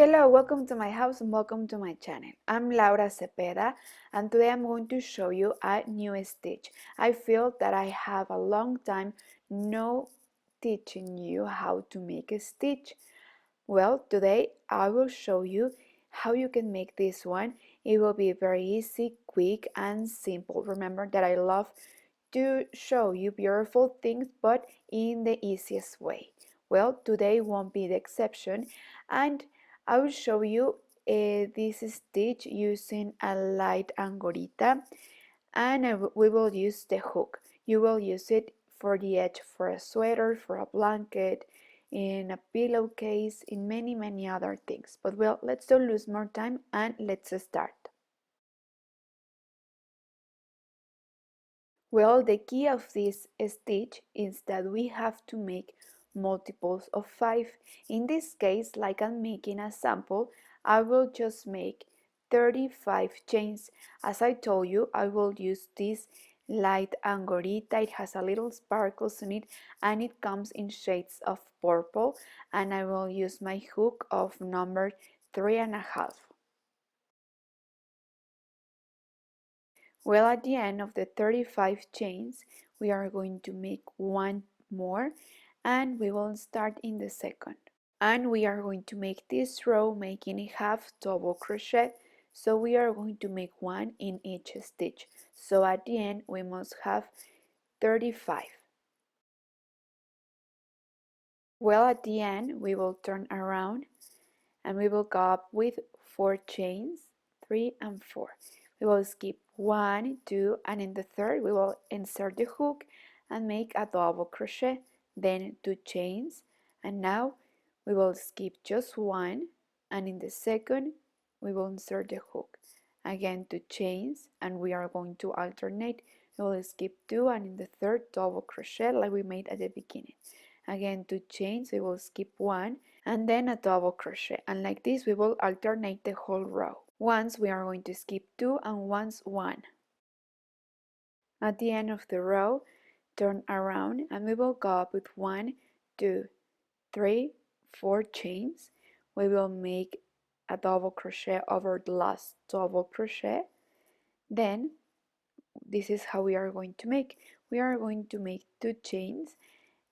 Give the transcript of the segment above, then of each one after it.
Hello, welcome to my house and welcome to my channel. I'm Laura Cepeda and today I'm going to show you a new stitch. I feel that I have a long time no teaching you how to make a stitch. Well, today I will show you how you can make this one. It will be very easy, quick and simple. Remember that I love to show you beautiful things but in the easiest way. Well, today won't be the exception and I will show you this stitch using a light angorita and we will use the hook. You will use it for the edge for a sweater, for a blanket, in a pillowcase, in many other things. But well, let's don't lose more time and let's start. Well, the key of this stitch is that we have to make multiples of 5. In this case, like I'm making a sample, I will just make 35 chains. As I told you, I will use this light angorita. It has a little sparkles in it and it comes in shades of purple, and I will use my hook of number 3.5. Well, at the end of the 35 chains, we are going to make one more and we will start in the second. And we are going to make this row making a half double crochet. So we are going to make one in each stitch. So at the end, we must have 35. Well, at the end, we will turn around and we will go up with 4 chains, 3 and 4. We will skip 1, 2, and in the third we will insert the hook and make a double crochet, then 2 chains, and now we will skip just 1, and in the second we will insert the hook, again 2 chains, and we are going to alternate. We will skip 2, and in the third double crochet like we made at the beginning, again 2 chains, we will skip 1 and then a double crochet, and like this we will alternate the whole row. Once we are going to skip 2 and once 1. At the end of the row, turn around and we will go up with 1, 2, 3, 4 chains. We will make a double crochet over the last double crochet. Then this is how we are going to make. We are going to make 2 chains,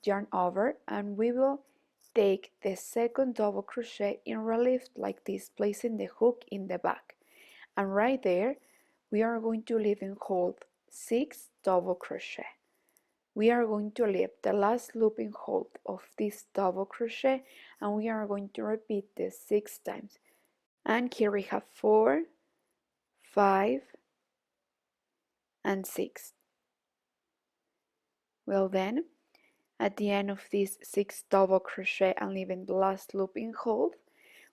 yarn over, and we will take the second double crochet in relief like this, placing the hook in the back, and right there we are going to leave and hold 6 double crochet. We are going to leave the last looping hold of this double crochet and we are going to repeat this 6 times. And here we have 4, 5 and 6. Well then, at the end of this 6 double crochet and leaving the last looping hold,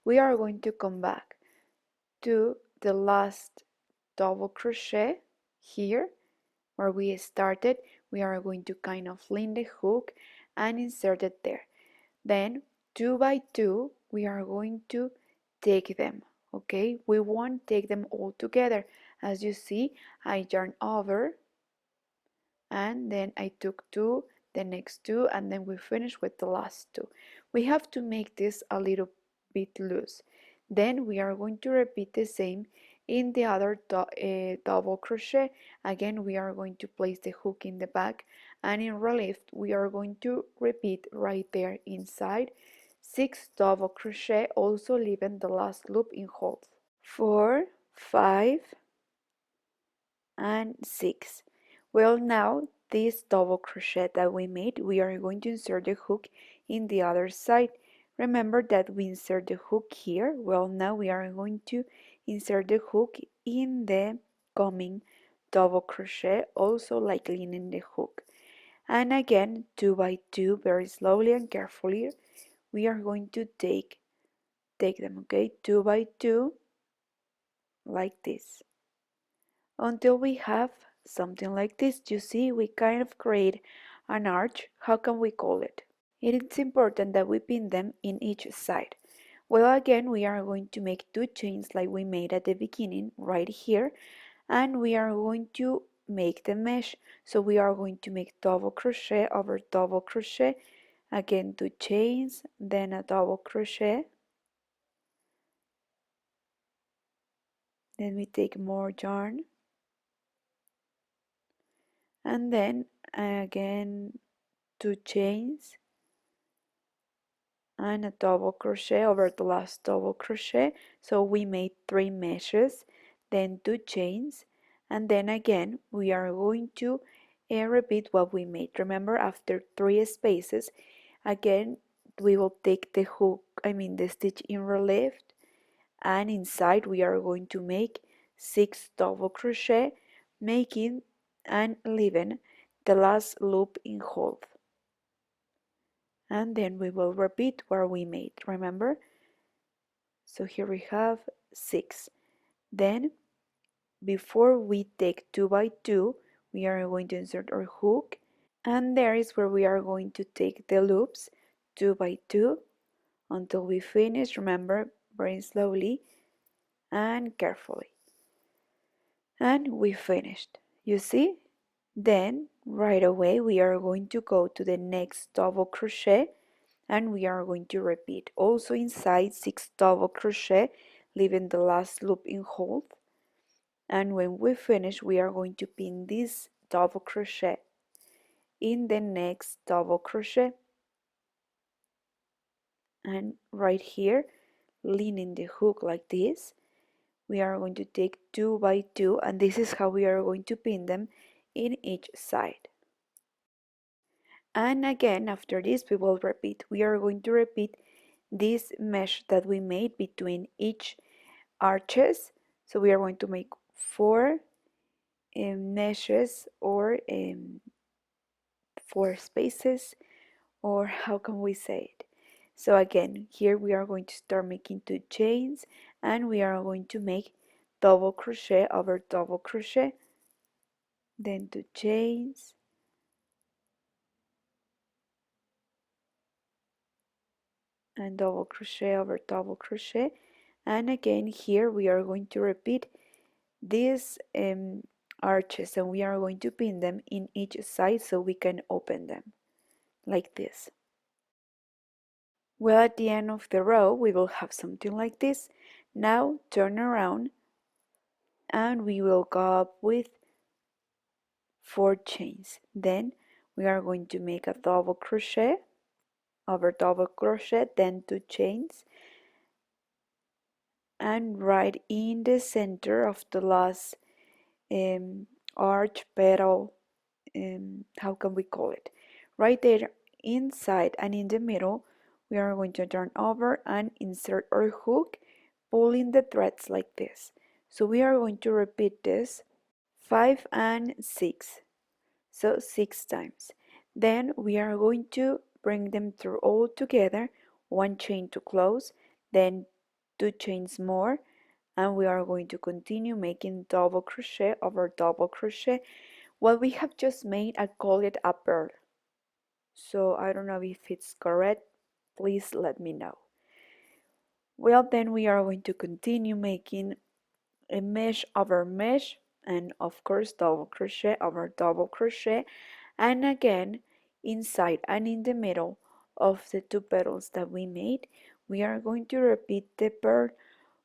we are going to come back to the last double crochet here where we started. We are going to kind of lean the hook and insert it there. Then 2 by 2 we are going to take them. Okay, we won't take them all together. As you see, I yarn over and then I took 2, the next 2, and then we finish with the last 2. We have to make this a little bit loose. Then we are going to repeat the same in the other double crochet. Again, we are going to place the hook in the back, and in relief we are going to repeat right there inside 6 double crochet, also leaving the last loop in hold. 4, 5 and 6. Well, now this double crochet that we made, we are going to insert the hook in the other side. Remember that we insert the hook here. Well, now we are going to insert the hook in the coming double crochet, also like leaning the hook. And again, 2 by 2, very slowly and carefully, we are going to take them, okay? 2 by 2, like this, until we have something like this. You see, we kind of create an arch. How can we call it? It is important that we pin them in each side. Well, again, we are going to make 2 chains like we made at the beginning right here, and we are going to make the mesh. So we are going to make double crochet over double crochet, again 2 chains, then a double crochet, Then we take more yarn, and then again 2 chains and a double crochet over the last double crochet. So we made 3 meshes, then 2 chains, and then again we are going to repeat what we made. Remember, after 3 spaces, again we will take the hook, the stitch in relief, and inside we are going to make 6 double crochet, making and leaving the last loop in hold, and then we will repeat what we made. Remember, so here we have 6. Then before we take 2 by 2, we are going to insert our hook, and there is where we are going to take the loops 2 by 2 until we finish. Remember, very slowly and carefully, and we finished. You see? Then right away we are going to go to the next double crochet, and we are going to repeat also inside 6 double crochet, leaving the last loop in hold. And when we finish, we are going to pin this double crochet in the next double crochet, and right here, leaning the hook like this, we are going to take 2 by 2, and this is how we are going to pin them in each side. And again, after this we will repeat. We are going to repeat this mesh that we made between each arches. So we are going to make 4 meshes, or 4 spaces, or how can we say it? So again, here we are going to start making 2 chains, and we are going to make double crochet over double crochet, then 2 chains, and double crochet over double crochet. And again, here we are going to repeat these arches, and we are going to pin them in each side so we can open them like this. Well, at the end of the row we will have something like this. Now turn around, and we will go up with 4 chains. Then we are going to make a double crochet over double crochet, then 2 chains, and right in the center of the last arch petal, how can we call it, right there inside and in the middle, we are going to turn over and insert our hook, pulling the threads like this. So we are going to repeat this 5 and 6, so 6 times. Then we are going to bring them through all together, 1 chain to close, then 2 chains more, and we are going to continue making double crochet over double crochet. What we have just made, I call it a pearl, so I don't know if it's correct, please let me know. Well, then we are going to continue making a mesh over mesh, and of course double crochet over double crochet, and again inside and in the middle of the 2 petals that we made, we are going to repeat the pearl.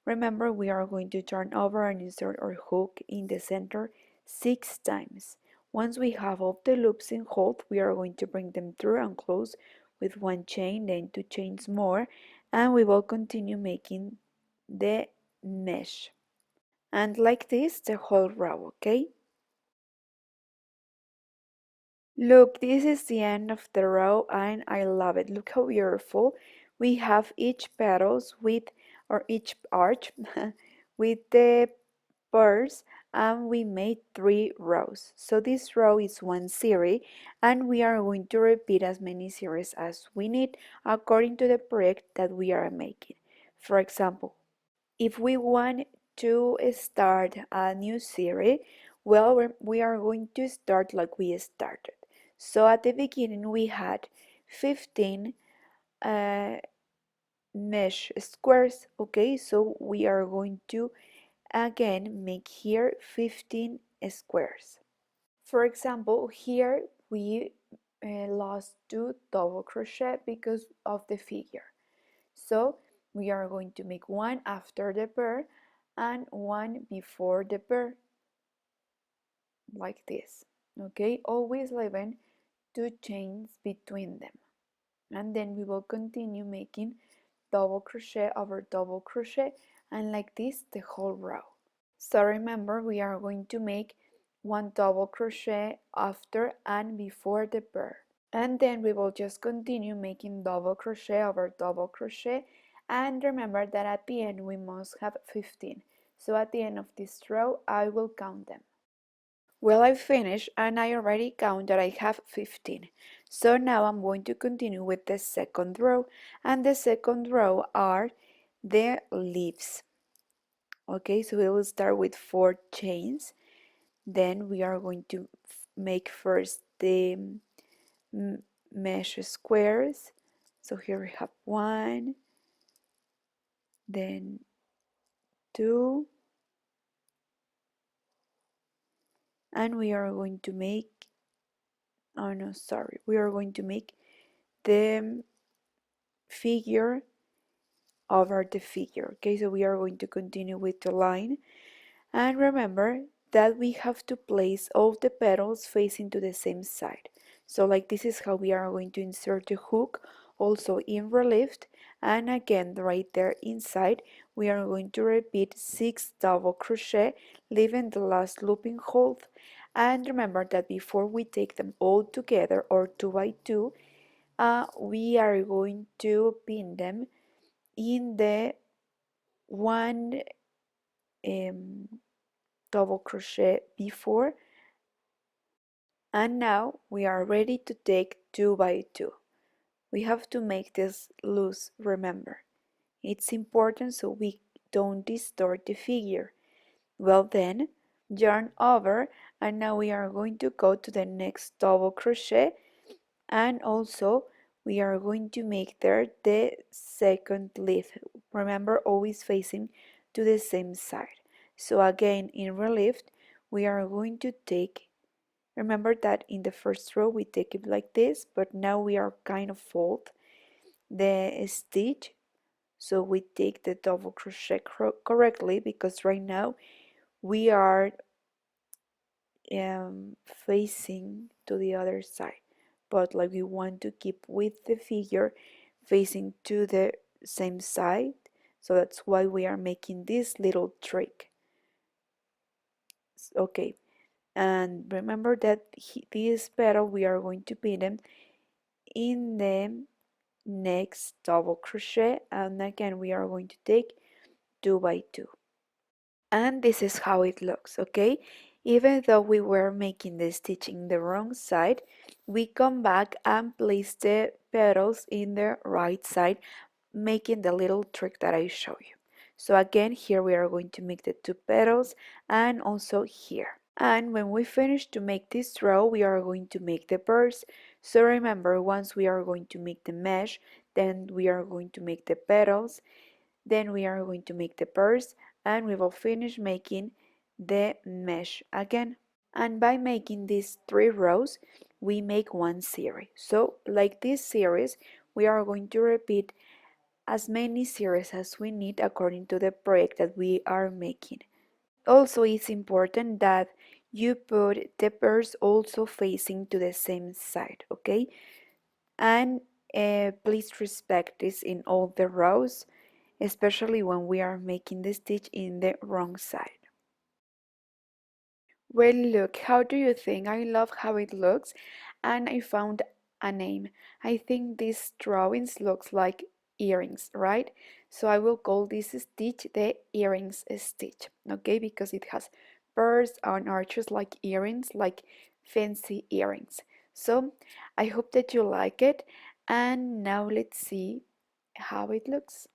Remember, we are going to turn over and insert our hook in the center 6 times. Once we have all the loops in hold, we are going to bring them through and close with 1 chain, then 2 chains more, and we will continue making the mesh. And like this, the whole row, okay? Look, this is the end of the row, and I love it. Look how beautiful. We have each petals with, or each arch with the pearls, and we made 3 rows. So this row is 1 series, and we are going to repeat as many series as we need according to the project that we are making. For example, if we want to start a new series, well, we are going to start like we started. So at the beginning we had 15 mesh squares, okay? So we are going to again make here 15 squares. For example, here we lost 2 double crochet because of the figure. So we are going to make 1 after the pearl, and one before the bird, like this. Okay, always leaving 2 chains between them, and then we will continue making double crochet over double crochet, and like this the whole row. So remember, we are going to make one double crochet after and before the bird, and then we will just continue making double crochet over double crochet, and remember that at the end we must have 15. So at the end of this row I will count them. Well, I finished and I already count that I have 15. So now I'm going to continue with the second row, and the second row are the leaves. Okay, so we will start with 4 chains. Then we are going to make first the mesh squares. So here we have 1, then 2, and we are going to make, oh no, sorry, we are going to make the figure over the figure. Okay, so we are going to continue with the line, and remember that we have to place all the petals facing to the same side. So like this is how we are going to insert the hook, also in relief, and again right there inside we are going to repeat 6 double crochet, leaving the last looping hole. And remember that before we take them all together, or 2 by 2, we are going to pin them in the one double crochet before, and now we are ready to take 2 by 2. We have to make this loose, remember. It's important so we don't distort the figure. Well then, yarn over, and now we are going to go to the next double crochet, and also we are going to make there the second leaf. Remember, always facing to the same side. So again, in relief, we are going to take, remember that in the first row we take it like this, but now we are kind of fold the stitch, so we take the double crochet correctly, because right now we are facing to the other side, but like we want to keep with the figure facing to the same side, so that's why we are making this little trick. Okay, and remember that this petal we are going to pin them in the next double crochet, and again we are going to take 2 by 2, and this is how it looks. Okay, even though we were making the stitching the wrong side, we come back and place the petals in the right side, making the little trick that I show you. So again, here we are going to make the 2 petals, and also here. And when we finish to make this row, we are going to make the birds. So remember, once we are going to make the mesh, then we are going to make the petals, then we are going to make the birds, and we will finish making the mesh again. And by making these 3 rows, we make one series. So like this series, we are going to repeat as many series as we need according to the project that we are making. Also, it's important that you put the birds also facing to the same side, okay? And please respect this in all the rows, especially when we are making the stitch in the wrong side. Well, look, how do you think? I love how it looks, and I found a name. I think these drawings looks like earrings, right? So I will call this stitch the earrings stitch, okay? Because it has pearls and arches like earrings, like fancy earrings. So I hope that you like it, and now let's see how it looks.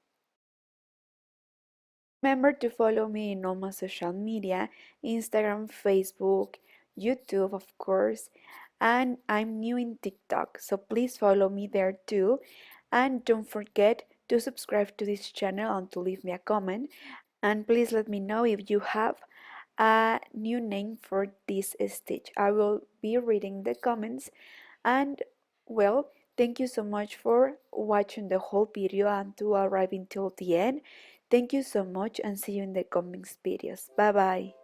Remember to follow me in all my social media, Instagram, Facebook, YouTube, of course, and I'm new in TikTok, so please follow me there too. And don't forget to subscribe to this channel and to leave me a comment. And please let me know if you have a new name for this stitch. I will be reading the comments. And well, thank you so much for watching the whole video and to arrive until the end. Thank you so much and see you in the coming videos. Bye bye.